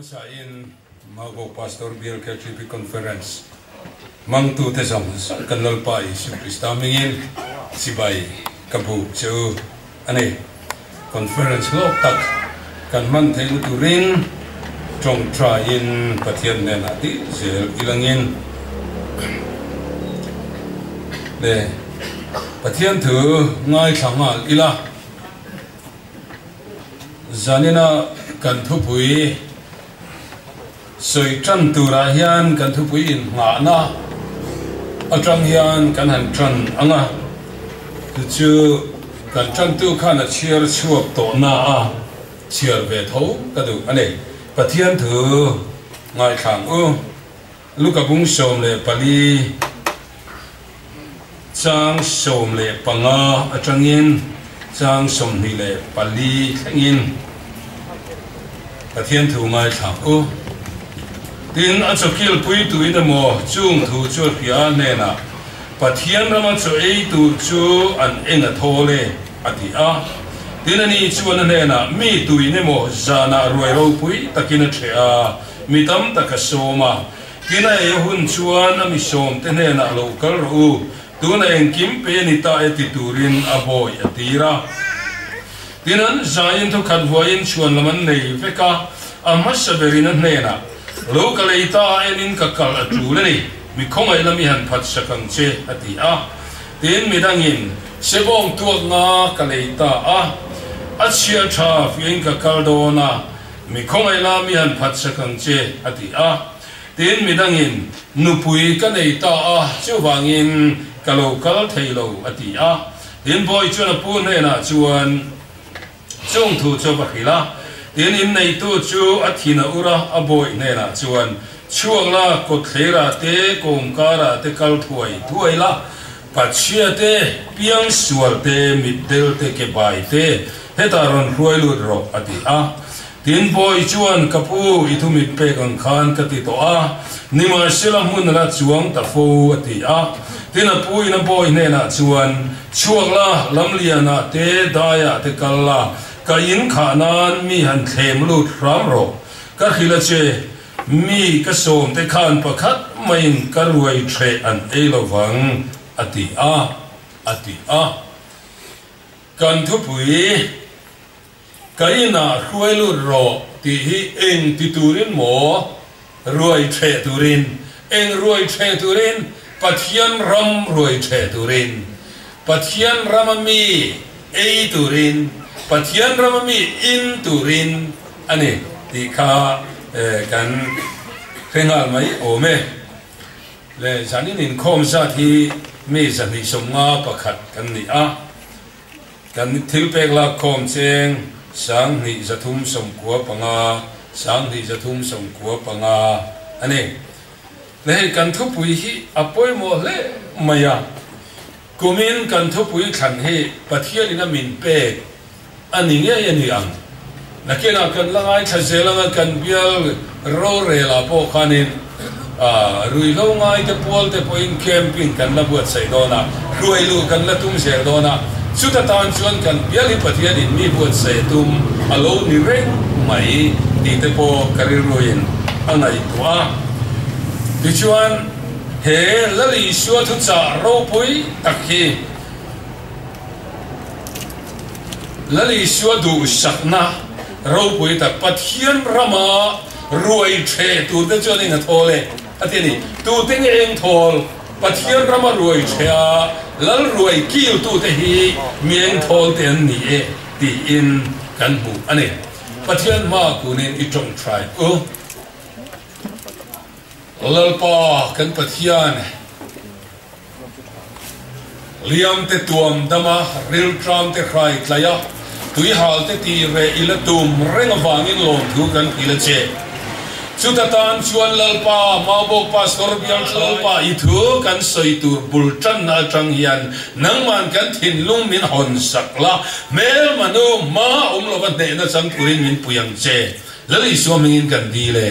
sa in Mago Pastor Bill KTP Conference mang tu te som kan lol pai su Krista mingin si bai kabu chu ane conference lo tak kan man thei tu rin trong tra in pathian nen ati zel ilangin le pathian thu ngai thanga ila zanina kan thu pui soi tran tu ra hian kan thu pui in nga na atang hian kan han tran anga chu kan tran tu khana chiar chuak to na a chiar ve tho ka du ane pathian thu ngai thang u lukabung som le pali chang som le panga atangin chang som ni le pali thangin pathian thu ngai thang u tin a chokil pui tu in mo chung thu chu hia ne na pathian rama chu ei tu chu an enga thole ati a tin ani chuan ne na mi tu in mo zana roi ro pui takina the a mi tam takasoma kina e hun chuan ami som te ne na local ru tu na en kim pe ni ta e ti turin aboi atira tinan zain thu khat voin chuan laman nei veka amasaberina ne na local ita enin kakal atulani mi khongai lami han phat sakang che ati a tin midangin sebong tuak nga kaleita a chia tha fiin kakal dona mi khongai lami han phat sakang che ati a tin midangin nupui kaleita a chuwangin kalokal thailo ati a tin boy chuna pu ne na chuan chung thu cho bakhila tin in nei tu chu athina ura aboi ne na chuan chuang la ko thera te komkara te kal thuai la pachia te piang sual te middel te ke bai te hetaron hruai lu ro ati a tin boy chuan kapu ithumi pe kang khan ka ti to a nima sila mun la chuang ta fo ati a tin a pu ina boy ne na chuan chuang la lamliana te daya te kalla ka in khanan mi han thlem lut ram ro ka khila che mi ka som te khan pakhat main ka ruai the an elovang ati a kan thu pui ka ina hruai lut ro ti hi eng ti turin mo ruai the turin eng ruai the turin pathian ram ruai the turin pathian ramami ei turin pathian ramami in turin ane ti kha kan khengal mai ome le janin in khom sa thi me jani somnga pakhat kan ni a kan thil pek la khom cheng sang ni jathum som kwa panga sang ni jathum som kwa panga ane le kan thu pui hi apoi mo le maya kumin kan thu pui khan he pathian ina min pe ani nge ani ang nakena kan langai thazela kan bial ro re la po khanin rui lo ngai te pol te point camping kan la buat sai dona ruai lu kan la tum ser dona chuta tan chuan kan bial hi pathian in mi buat sai tum alo ni re mai ti te po karir ruin angai tua ti chuan he lali sua thu cha ro pui takhi lali sua du sakna ro pui tak pathian rama ruai the tu te choni nga thole atini tu te eng thol pathian rama ruai thea lal ruai kil tu te hi mieng thol ten ni e ti in kan bu ane pathian ma kunin I tong try lal pa kan pathian liam te tuam dama ril tram te khai tlaya tui hal te ti re ila tum reng awangin lom thu kan ila che chuta tan chuan lalpa mabok pastor bial lalpa I thu kan soi tur bul tan na tang hian nangman kan thin lung min hon sakla mel manu ma lo wat ne na chang turin min puyang che lali so mingin kan di le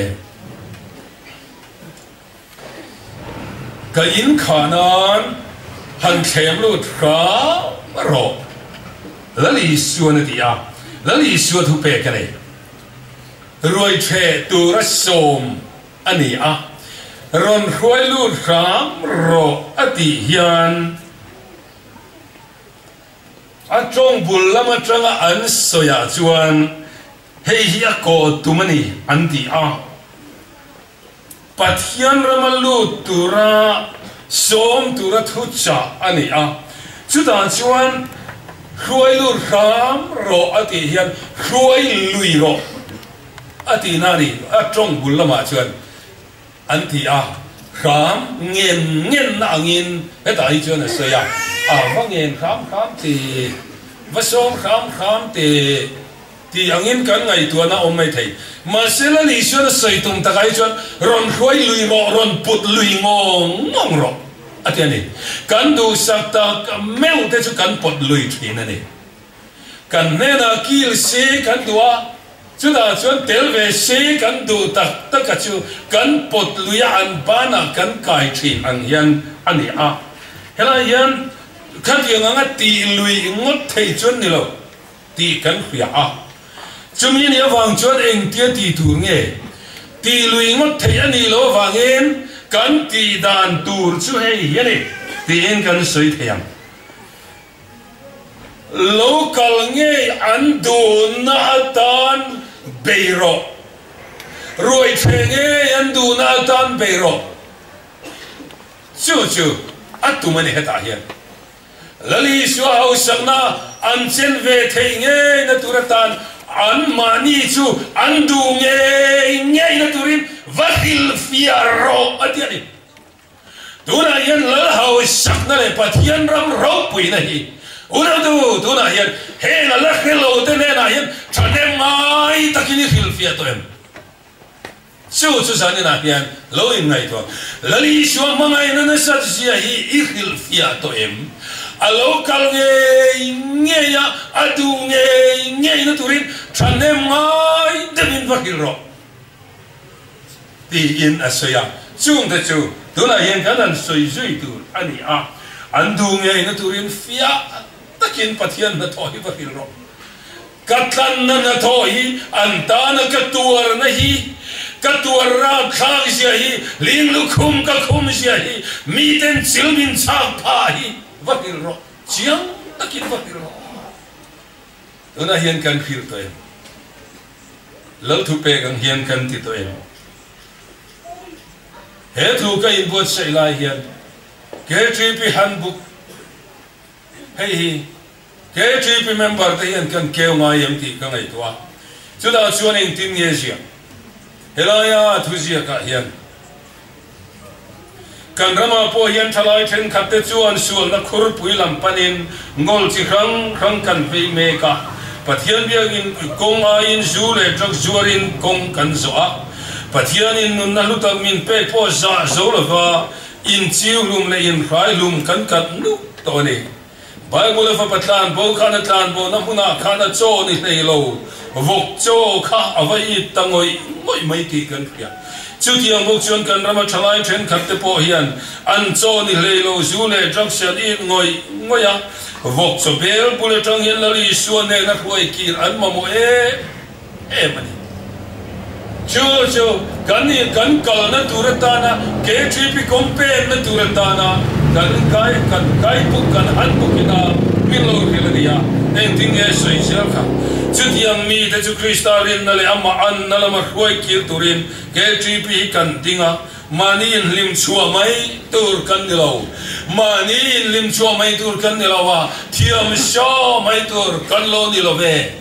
ka in khanan han khem lut ra ro lali suan dia lali suat hu pe kane Hruai the tu ra som ani a ron hruai lut ram ro ati hian a trong bul lama tanga an soya chuan hei hi ko tumani an ti a pathian ramalut tura som tura thucha ani a chuta chuan hruai lut ram ro ati hian hruai lui ro ati nani a trong bul lama chuan an ti a ram ngien na angin heta hi chuan a soya va ngien kham ti va som kham ti angin kan ngai tu na om mai thei ma sela li chuan soi tum ta kai chuan ron hruai lui ro ron put lui ngong ro ati ani kan du sakta meu te chu kan pot lui thin ani kan ne na kil se kan dua chu da chuan tel ve se kan du tak ka chu kan pot lui an bana kan kai thin ang hian ani a hela hian khát yang anga ti lui ngot thei chuan ni lo ti kan khia a chumi ni awang chuan eng tia ti tur nge ti lui ngot thei ani lo wangin kan ti dan tur chu hei hiani ti en kan soi theiam local nge an du na tan beiro roi thenge an du na tan beiro chu atumani heta hian lali shua hau sakna an chen ve thei nge na turatan an mani chu an du nge na turin vahil fiaro atiani tuna yan lal hau sakna le pathian ram ro pui na hi una du tuna yan he na la khelo te ne na yan thane mai takini hil fia to em chu sani na hian lo in ngai to lali shua mangai na sa sia hi hil fia to em alo kal nge ya adu nge na turin thane mai demin vakil ro ti in asaya chung de chu tuna yen kan soi zui tu ani a andu nge na turin fia takin pathian na thoi vakil ro katlan na thoi antana katuar na hi katuar ra khang sia hi ling lu khum ka khum sia hi mi ten chilmin chak pha hi vakil ro chiang takin vakil ro tuna hian kan phir to em lo thu pe kan hian kan ti to em he thu ka in bot sei lai hian ke tri pi handbook hei ke tri pi member te hian kan keu ngai em ti ka ngai to chu da chuan in tin nge sia helaya thu sia ka hian kan rama po hian thalai then khatte chuan sual na khur pui lam panin ngol chi rang kan ve me ka pathian biang in kong a in zu le trak zuarin kong kan zo a pathian in nun na lutak min pe po za zo la va in chiu lum le in hrai lum kan kat nu to ni bible fa patlan bo khana tlan bo na huna khana cho ni nei lo vok cho kha avai tangoi moi mai ti kan khia chu tiang bok chuan kan rama thalai then khatte po hian an cho ni leilo zu le trak sian in ngoya vok cho bel bule tang hian lali suan ne na hruai kir an mamo mani chu kan kal na turatana ke tripi compare na turatana kan kai pu kan han pu kina pilo hilania ending e soi selka chu tiang mi te chu kristarin na le amma an na la ma hruai kir turin ke tripi kan dinga mani in lim chua mai tur kan ni lo mani in lim chua mai tur kan ni lo wa thiam sha mai tur kan lo ni lo ve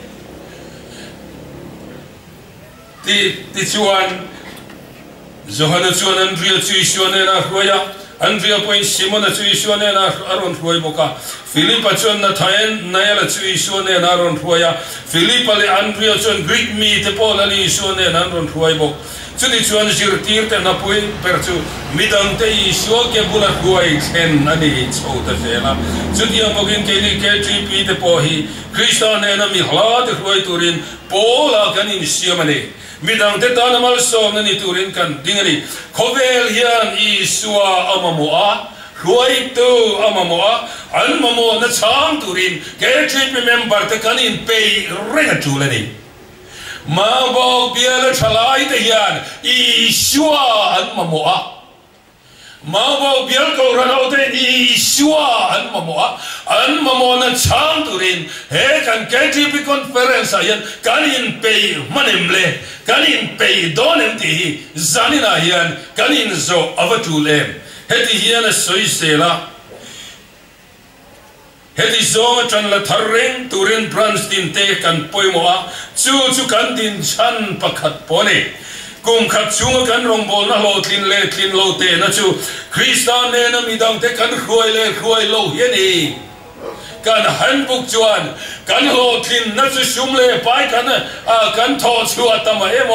ti chuan Johana chuan Andrea chui chuan na hruaya Andrea point Simon chui chuan na aron hruai boka Philippa chuan na thain naila chui chuan na aron hruaya Philippa le Andrea chuan Greek mi te pola li chuan na aron hruai bok chuni chuan jir tir te na pui per chu midang te I sho ke bula hruai chen ani chho ta fela chuni amogin ke ni ke gp te po hi Christian na mi hla te hruai turin pola kanin siamani midang te tan mal som na ni turin kan dingani khovel hian Isua amamoa hruai tu amamoa an mamo na chang turin ke gp member te kanin pe renga chulani มาบอกเบียร์ฉลายแต่ยันอีชัวอันมาโมะมาบอกเบียร์ก็เราแต่อีชัวอันมาโมะนั้นช่างตุรินเฮกันแกที่ไปคอนเฟอเรนซ์ยันกันอินเปย์มันเอ็มเล่กันอินเปย์โดนเอ็มที่จานินายันกันอินโซอวตูเลมเฮติยันสวยเสละเฮติโซมาจันละทาริงตุรินพรันสตินเตกันปอยมัวจู่กันดินชันปักขัดปนกุมขัดชูกันรองบอลนะโลทินเล่ทินโลเตนะจู่คริสตานเนนมีดังเตกันรวยเล่รวยโลเฮียนีกันหันบุกจวนกันโลทินนะจู่ชุมเล่ไปกันทอชัวตามเอโ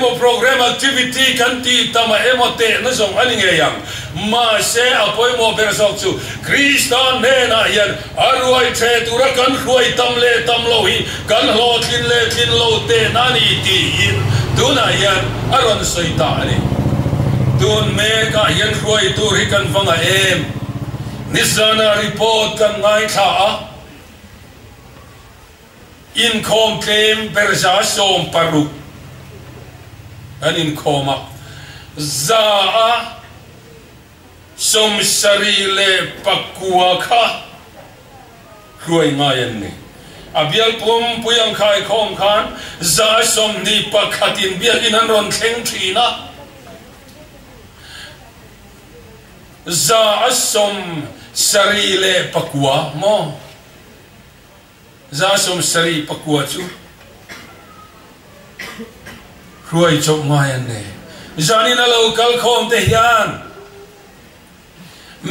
มโปรแกรมแอคทิวิตี้กันตีตามเอโมเตนะส่งอันนี้ยังมาเสียปอยโมเบอร์สอกจู่คริสตานเนนยันอรวยเทตุระกันรวยตามเล่ตามโลหิกันโลทินเล่ทินโลเตนันอีตีอินดูน่ายันอารมณ์สวยตาเนี่ยดูนเมกายันรวยตัวริกันฟังเอ็มนิสานารีพอร์ตกันง่ายท่าอินคอมเคลมเปอร์ชาโซมปารุอันอินคอมาซาสมสรีเลปักกัวค่ะรวยง่ายนี่อาเบียลปุ่มปุยังขายของขันซาสมนีปักขัดินเบียกินันรอนเข่งทีนะซาสมสรีเลปักกัวมอซาสมสรีปักกัวจูรวยจบง่ายนี่จานินาโลกัลคอมเทียน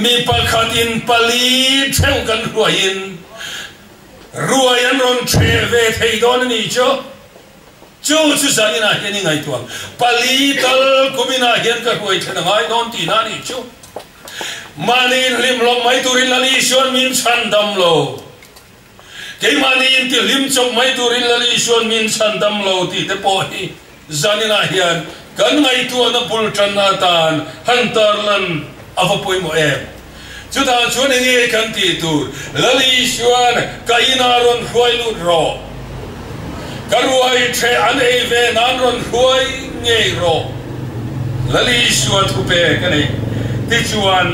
มีปักขัดินปลีเท่ากันรวยอินรวยอันรอนเทเวทให้ดอนนี่จู่จานินาเห็นยังไงตัวปลีตัลกุมินาเห็นกันรวยเท่านั้นดอนตีนานี่จู่มานีนลิมลงไม่ตุรินลลีชวนมินชันดำโลเกมานีนที่ลิมจบไม่ตุรินลลีชวนมินชันดำโลที่เตปอฮีจานินาเห็นกันไงตัวนับบุลชันนาตานฮันตาร์ลันอาฟปอยโมเอมจุดนั้นชวนเงี้ยกันที่ตัวลลีชวนกัยนารอนรวยลุดรอการรวยเทอันเอเวนานรอนรวยเงี้ยรอลลีชวนทุเปกันเองที่ชวน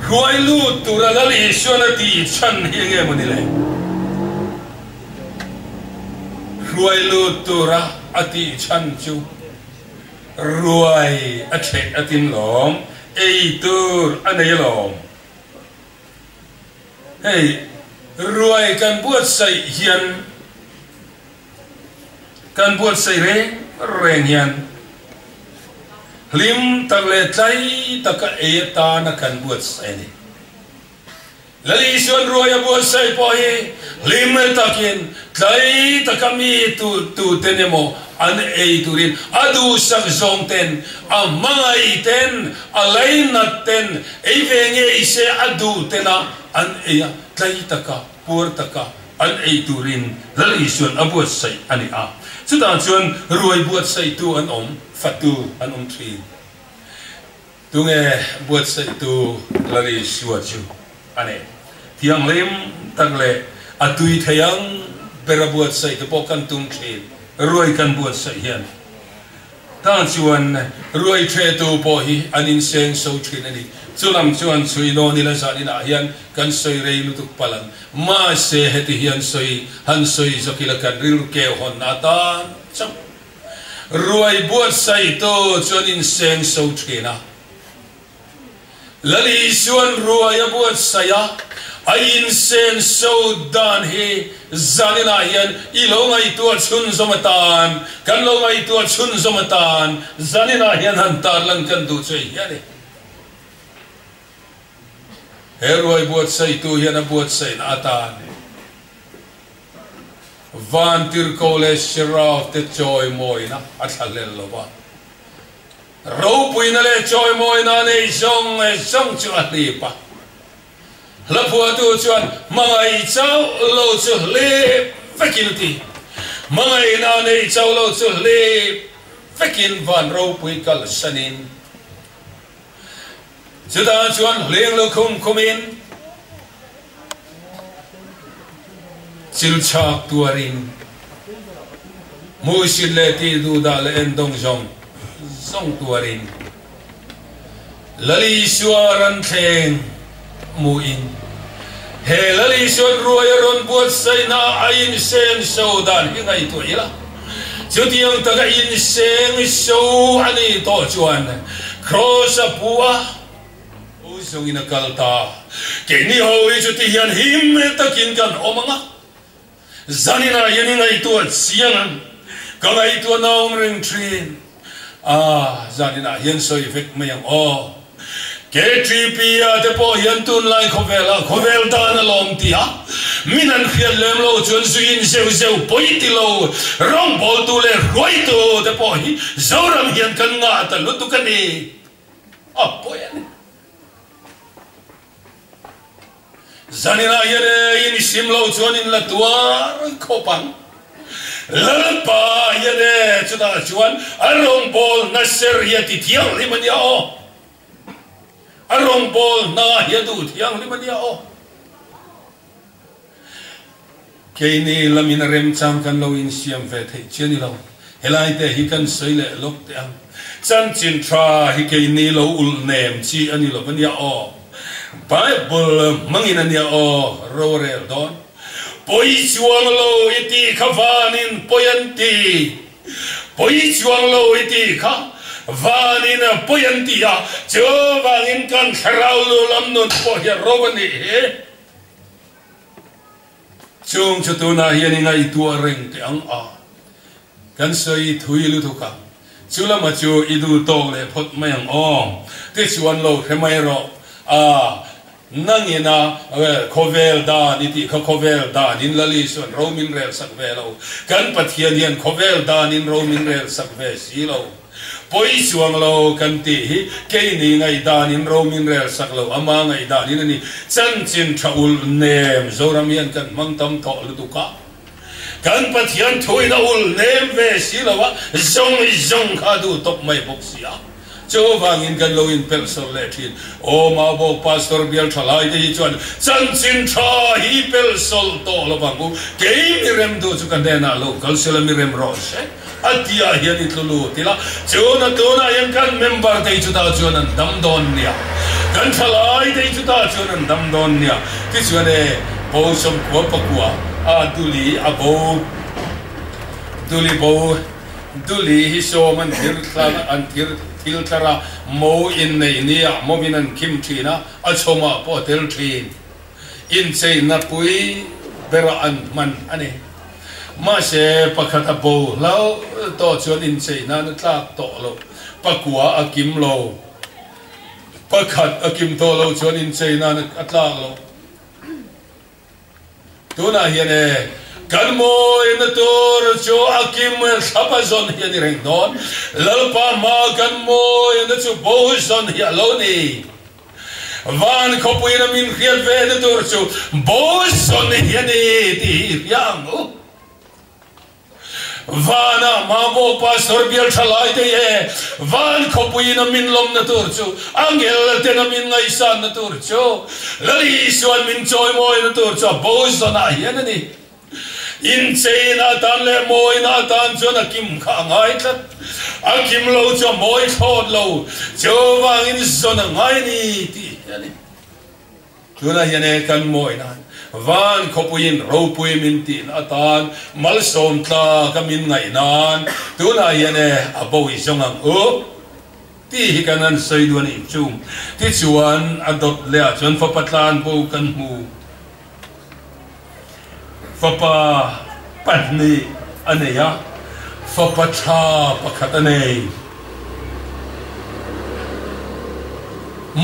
รวยลุดตัวลลีชวนที่ฉันเฮียเงี้ยมันนี่เลยรวยลุดตัวระอติฉันจูรวยอเชอตินหลงเอตูร์อันนี้หลงเฮ้ยรวยกันบวชใส่เฮียนกันบวชใส่เร่งเฮียนลิมตักเลใจตักเอตานักกันบวชใส่นี่แล้วลิชวนรวยบวชใส่พอฮีลิมตักินใจตักมีตูเตนโมอันเอตุรินอดูสักจงเตนอาไม่เตนอะไรนัดเตนเอเวงเอเซอดูเตนะอันเอใจตักปูร์ตักอันเอตุรินแล้วลิชวนบวชใส่อันนี้สุดท้ายชวนรวยบวชใส่ตัวอันฟัดตัวอันทรีตัวเงี้ยบวชใส่ตัวแล้วลิชวนจูอันนี้ที่ยังเลี้ยงตั้งเลยอตุยทยังเปรบวชใส่ตัวปกันตุงทรีรวยกันบวชใส่เฮียนตั้งชวนรวยเทตัวพอฮีอันนี้เซงโซทรีนี่จุลำชวนสวยโนนิลาจานินาเฮียนกันสวยเรียลุตุกพลันมาเสเหติเฮียนสวยหันสวยสกิลกันริลเกหอนนาตานจับรวยบวชใส่ตัวชวนอินเซงโซทรีนะลลีชวนรวยบวชใส่อินเซนโซดานเฮจานินาเฮียนอีโลงไอตัวชุนสมตานกันโลงไอตัวชุนสมตานจานินาเฮียนหันตาลังกันดูช่วยเฮียนี่เฮรวยบวชใส่ตัวเฮียนบวชใส่นาตานวันติร์โคเลชราฟเตจอยมอยนะอัศเลลโลบะรูปุยนั่นเลยจอยมอยนั่นเองจงจุดลีปะแล้วพวกตัวชวนมังไอเจ้าโลจุเล่ฟักินทีมังไอนาในเจ้าโลจุเล่ฟักินวันรูปุยกัลสนินจุดนั้นชวนเลี้ยงลูกคุมินจิลชากตัวริน mu si le ti du da le en dong zong tuarin lali suaran theng mu in he lali suan ruai ron buat sai na ain sen so dan hi ngai tu ila chu tiang ta ga in sen so ani to chuan cross apua u song in kalta ke ni ho i chu ti hian him takin kan omanga zanina yani ngai tu siang ka ngai tu naung ring trin zanina hian so effect mayang K3P te po hian tun lai khovel dan alom tia minan khian lem lo chun suin seu poi ti lo rong bol tu le roi tu te po hi zoram hian kan nga ta lutu kan ni poyan zanina hian in sim lo chun in la tuar khopang lalpa hian chuta chuan arong bol na ser ya ti thiang li man ya arong bol na hiadu thiang li mania ke ni lamin rem cham kan lo in siam ve thei cheni lo helai te hi kan soile lok te ang chan chin tra hi ke ni lo ul nem chi ani lo mania bible mangin ania rorel don poi chuang lo iti khavanin poyanti poi chuang lo iti kha vanina poyantia jovangin kan kharaulo lamnon pohya rovani chung chutuna hian ngai tua reng te ang kan soi thuilu thuka chulama chu idu to le phot mayang te chuan lo khemai ro nangina khovel da niti khovel da din lali son romin rel sakvelo kan pathian hian khovel da nin romin rel sakve silo poi chuang lo kan ti hi ke ni ngai dan in romin rel saklo ama ngai dan in ni chan chin thaul nem zoram hian kan mang tam tho lu tu ka kan pathian thoi na ul nem ve silawa zong kha du top mai bok sia cho wangin kan lo in persol le thin ma bo pastor bial thalai de chuan chan chin tha hi persol to lo bangu ke mi rem du chu kan de na lo kal sela mi rem ro se atia hian itlulu tila chona tona yang kan member te chuta chona dam don nia kan thalai te chuta chona dam don nia ti chuane bo som ko pakua duli abo duli hi so man thir tlang an thil tara mo in nei nia mo minan kim thina achoma po tel thin in sei na pui bera an man ani ma se pakhat abo lo to chuan in sei na tlak to lo pakua akim lo pakhat akim to lo chuan in sei na atlak lo tuna hian kan mo in tur chu akim sapazon hian reng don lalpa ma kan mo in chu bozon hi lo ni van khopuina min khial ve de tur chu bozon hian ti yang vana mamo pastor bial thalai te van khopuina min lom na tur chu angel te na min ngai san na tur chu lali suan min choi moi na tur chu bozon a hian ni in chena tan le moi na tan chu na kim kha ngai tlat akim lo chu moi thot lo chu wang in zon ngai ni ti yani tuna hian kan moi na van khopuin ropui min tin atan malsom tla kamin ngai nan tuna hian aboi zongang ti hi kanan sei duan in chung ti chuan adot le a chuan fa patlan bo kan mu fapa patni aneya fapa tha pakhat anei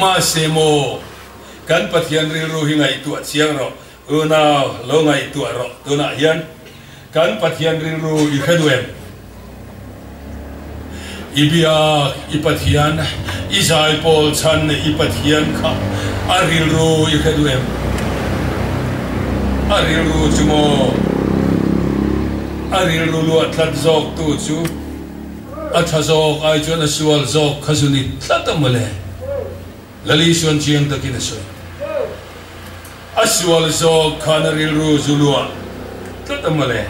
ma semo kan pathian ri ru hi ngai tu chiang ro una lo ngai tu ro tuna hian kan pathian ri ru I khaduem ibia ipathian Isai Paul chan ipathian kha aril ru I khaduem aril ru chumo aril ru lu atlat zok tu chu athazok ai chona sual zok khazuni tlatamale lali suan chiang takin asoi aswal zok khanaril ru zulua tlatamale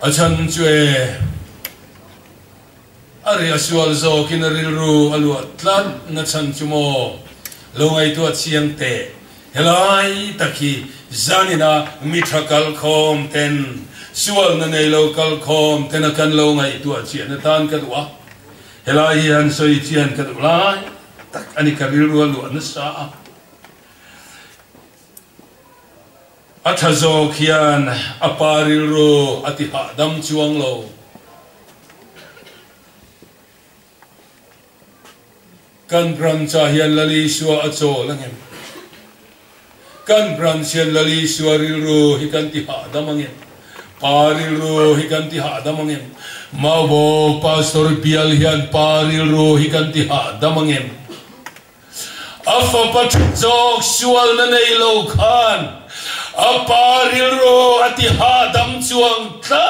achan chue ari asual zo kinaril ru aluat tlan na chan chumo longai tu chiang te helai taki zanina mithakal khom ten sual na nei local khom ten akan longai tu chian tan ka wa helai han soi chian ka lai tak ani karil ru aluat na sa athazo khian aparil ro atiha dam chuang lo kan bran cha hian lali suwa acho langem kan bran sian lali suwa ril ro hi kan ti ha damangem paril ro hi kan ti ha damangem mawo pastor pial hian paril ro hi kan ti ha damangem afa pat jok sual na nei lo khan aparil ro ati ha dam chuang tla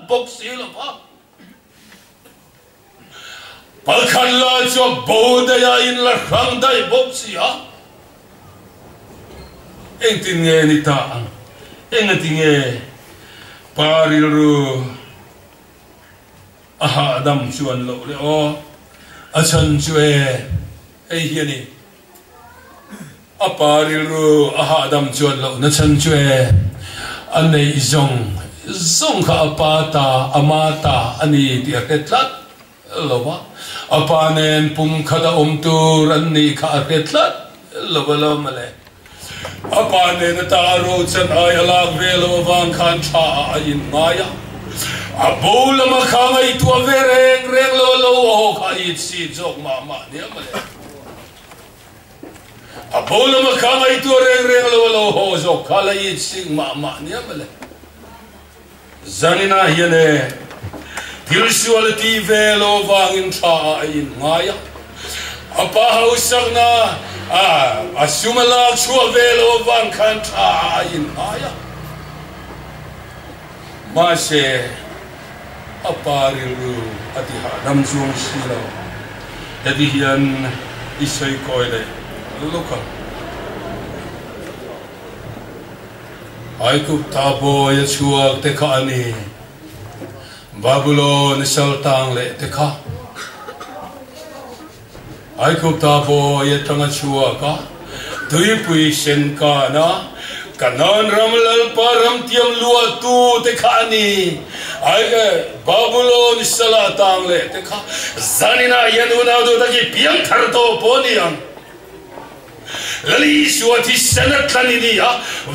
boxil pa palkhan la cho bodaya in la rang dai boxia engtin nge ni ta engati nge paril ro aha dam chuan lo le o achan chue ei hiani aparil ro aha dam chuan lo na chan chue anei zong kha apata amata ani ti atetlat lowa apanen pum khada omtur anni kha atetlat lowa male apanen taro chan ay alag velo wang khan tha in maya abul ma khangai tu vereng reng lo kha it si jok ma ni male abola ma kanga itu reng lo ho zo kala it sing ma ni amale zanina hiane spirituality velo wangin tha in ngaya apa hausang na asumala chua velo wang kan tha in ngaya ma se aparilu ati ha dam jung silo edi hian isoi koile look up. I could tabo ya chuak te ka ani Babylon saltang le te ka I could tabo ya tanga chuaka tui pui sen ka na kanan ramlal param tiam lua tu te ka ani I Babylon salatang le te ka zanina yanuna do taki piang tharto poniang lali suati sanat lanidia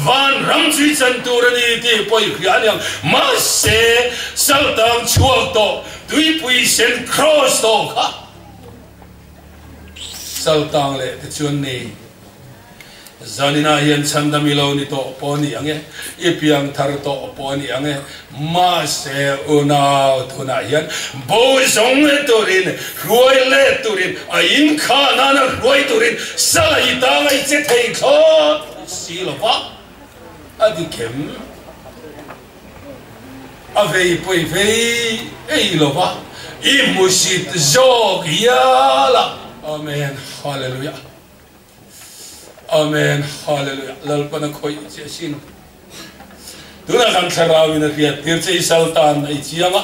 van ramjui chanturani ti poi khianiang ma se saltang chuak to tui pui sen cross to kha saltang le te chuan ni zanina hian chandamilo ni to poni ange ipiang thar to poni ange ma se una thuna hian bo song torin Hruai le turin a in kha na Hruai turin salai ta ngai che thei kho silova adikem avei poi vei ei lova imusit jog yala amen hallelujah Amen, hallelujah. Lalpana koi sin. Tuna kan sarawin at yat tirse isaltan ay siyama.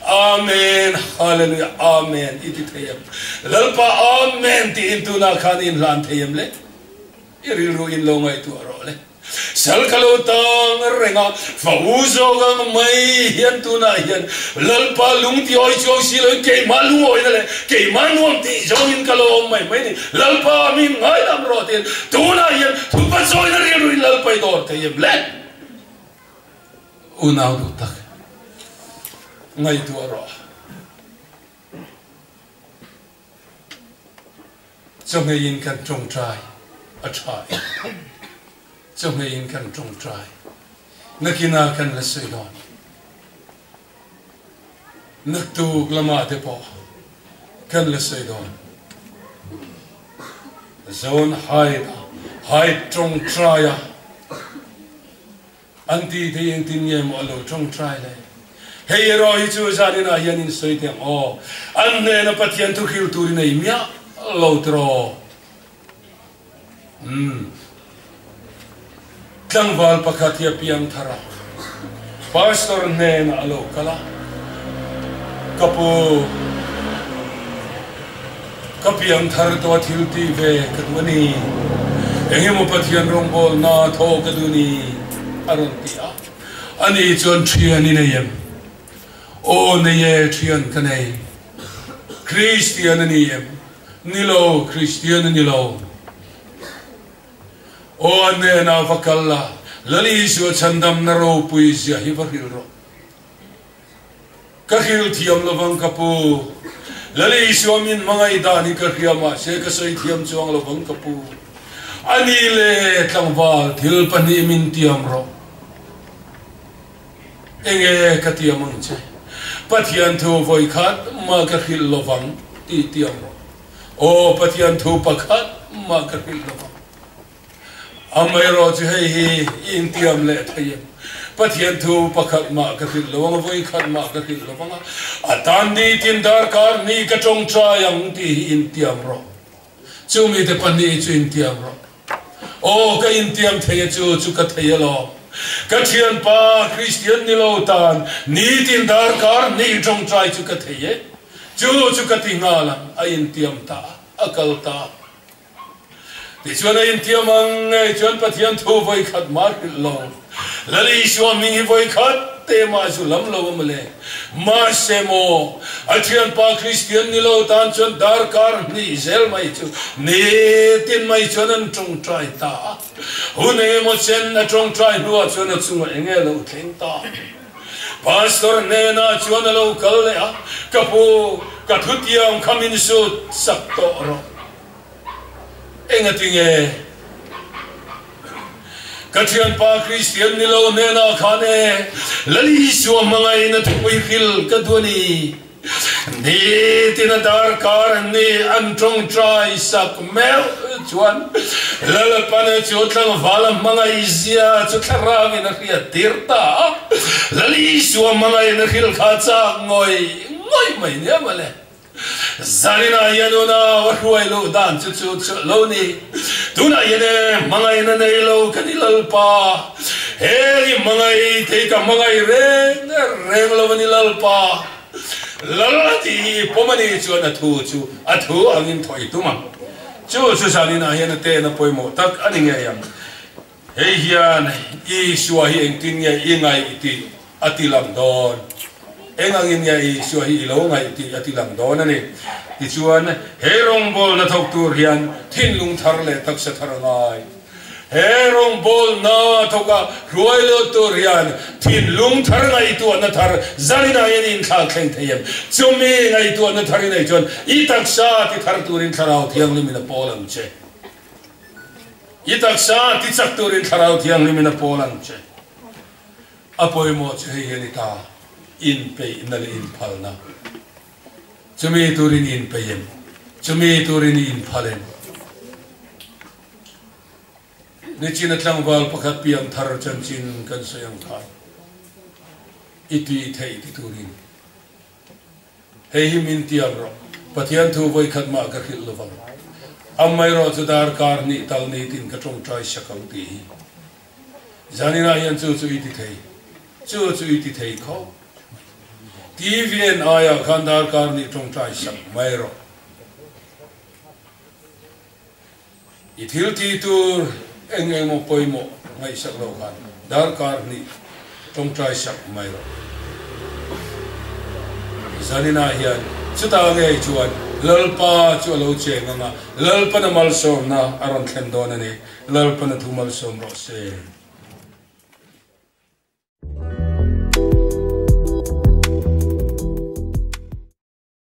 Amen, hallelujah. Amen. Iti tayam. Lalpa amen ti intuna kanin lan tayam le. Iriruin lo ngay tu arole. Sal kalutang renga fauzo gang mai hian tuna hian lalpa lung ti oi chong silo ke malu oi le ke manuam ti jongin kalo mai ni lalpa min ngai lam rotin tuna hian thupa choi na ri lalpa dor te yem le unau du tak ngai tu ro chong yin kan chong trai a trai trong ngày kan trong trai nakina kan la soi don nak tu lama te po kan la soi don zone high trong trai anti te yin tin yem alo trong trai le hey ro hi chu zanina hian in soi te o an ne na pathian tu khil tur nei mia lo tro Tangwal pakatia piang thara pastor ne na alo kala kapu kapiang thar to thilti ve kadwani engemo pathian rongbol na tho kaduni aron tia ani chon thian ni neyem o neye thian kanai Christian ni em nilo Christian nilo o ane na vakalla lali so chandam na ro puisia hivaril ro kahil thiam lovang kapu lali so min mangai dani ka khiama se ka soi thiam chuang lovang kapu ani le tlangwal thil pani min tiam ro enge ka tiam ang che pathian thu voi khat ma ka khil lovang ti tiam ro o pathian thu pakhat ma ka khil lovang amai ro che hi in tiam le thayem pathian thu pakhat ma ka khil lovang voi khat ma ka khil lovang atan di tin dar kar ni ka chong cha yang ti in tiam ro chu mi te pani chu in tiam ro o ka in tiam thaya chu ka thaya lo Kathian pa Christian nilo tan ni tin dar kar ni trong trai chu ka theye chu ka tingala ain tiam ta akal ta ti chuan ain tiam ang chuan pathian thu voi khat mar lo lali shwa mi voi khat te ma chu lam lo male ma semo athian pa Christian nilo tan chuan dar kar ni zel mai chu ni tin mai chuan an trong trai ta hune mo chen na trong trai nuwa chuan chunga enge lo thleng ta pastor ne na chuan lo kal le a kapu ka thutiam khamin su sak to ro enga tinge Kathian pa Christian nilo ne na khane lali su mangai na thoi khil kadwani ni tin dar kar ni an trong trai sak mel chuan lala pane chotlang vala mangai zia chotlarang na khia tirta lali su mangai na khil khacha ngoi mai ne male zanina yanuna Hruai lo dan chu lo ni tuna yene mangai na nei lo kanilal pa hei mangai te ka mangai re lo vanilal pa lalati pomani chu na thu angin thoi tuma chu sanina yana te na poimo tak aninge yam hei hian I suwa hi engtin nge ingai iti atilam don engangin nge I suwa hi lo ngai iti atilam don ani ti chuan herong bol na thok tur hian thinlung thar le tak sa tharangai herong bol na thoka Hruai lo tur hian thinlung thar ngai tu na thar zanina yanin thal thleng thayem chumi ngai tu na thari nei chuan I taksa ti thar turin tharau thiang limina polang che I taksa ti chak turin tharau thiang limina polang che apoi mo che hian ta in pe inal in phalna chumi turin in peyem chumi turin in phalen ni china tlangwal pakhat piang thar chan chin kan soyang kha iti thei ti turin hei himin tiam ro pathian thu voi khat ma ka khil lovang amai ro chudar kar ni tal ni tin ka trong trai sakang ti zanina yan chu iti thei kho TVN aya khandar kar ni trong trai sak mai ro ithil ti tur engemo poimo ngai sak lo khan dar kar ni trong trai sak mai ro zanina hian chuta nge chuan lalpa chu lo che nga lalpa na mal som na aron thlen don ani lalpa na thumal som ro se